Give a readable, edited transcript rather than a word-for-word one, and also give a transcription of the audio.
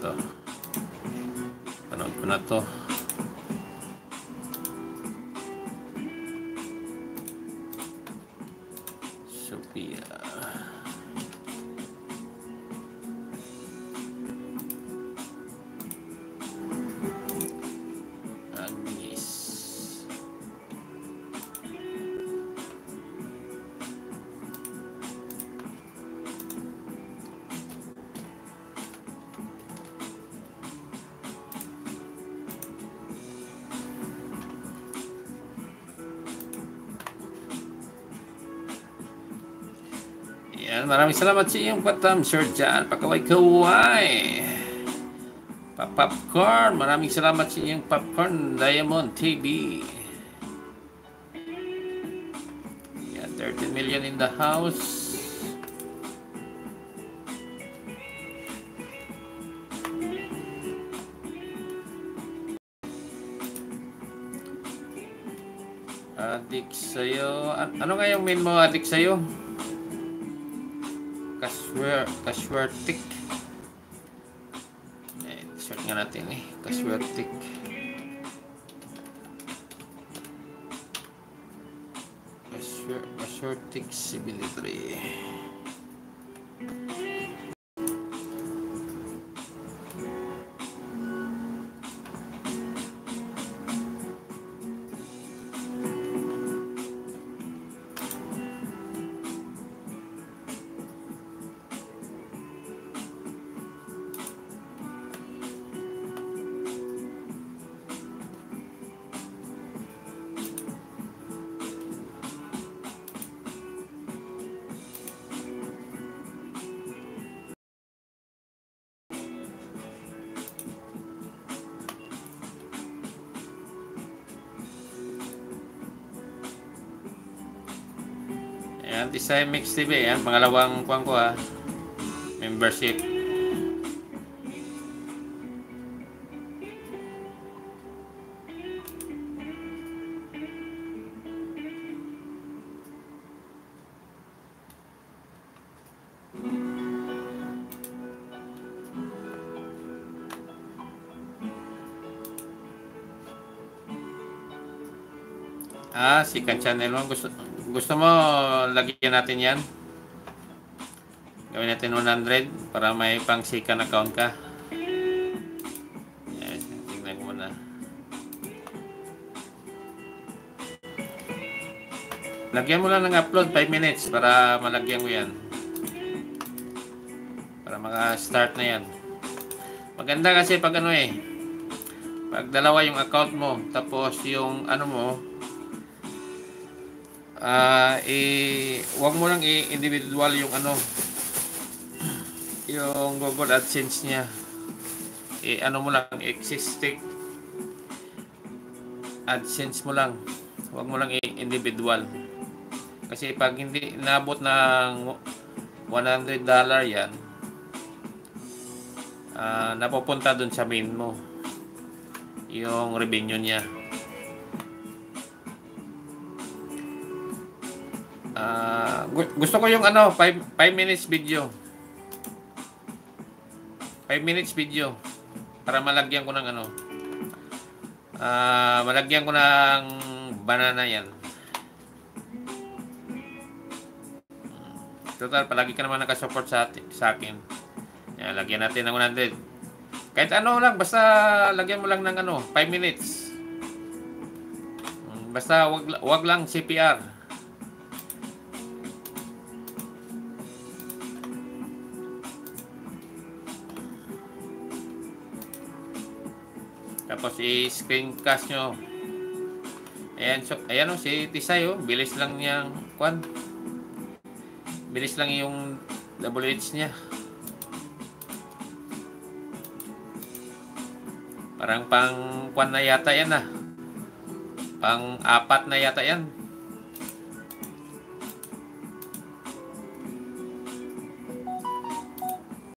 to. Panood ko na to. Sophia. Agnes. Yan, maraming salamat sa iyong patam, Sir John. Pakaway-kaway. Popcorn, maraming salamat sa iyong popcorn. Diamond TV. Yan, 30 million in the house. Adik sa'yo. Ano nga yung main mo, adik sa'yo? Casuartic. Search nga natin eh. Casuartic. Casuartic Civility. Ayan, Design Mix TV. Ayan, pangalawang kuwan ko ha. Membership. Second channel mo. Gusto mo lagyan natin yan? Gawin natin 100 para may pang second account ka. Ayan, tingnan ko muna. Lagyan mo lang ng upload 5 minutes para malagyan mo yan. Para maka-start na yan. Maganda kasi pag ano eh. Pag dalawa yung account mo, tapos yung ano mo, wag mo lang i-individual yung ano, yung Google AdSense niya. Ano mo lang, existing AdSense mo lang. Wag mo lang i-individual. Kasi pag hindi nabot ng $100 yan, napupunta dun sa main mo yung revenue niya. Gusto ko yung ano 5 minutes video. 5 minutes video para malagyan ko ng ano, malagyan ko ng banana yan. Total, palagi ka naman nakasupport sa akin. Yan, lagyan natin ng 100. Kahit ano lang, basta lagyan mo lang ng ano, 5 minutes. Basta wag lang CPR. Tapos i-screencast nyo. Ayan, so, ayan o, si Tisay o. Bilis lang niyang kwan. Bilis lang yung WH niya. Parang pang kwan na yata yan ah. Pang 4 na yata yan.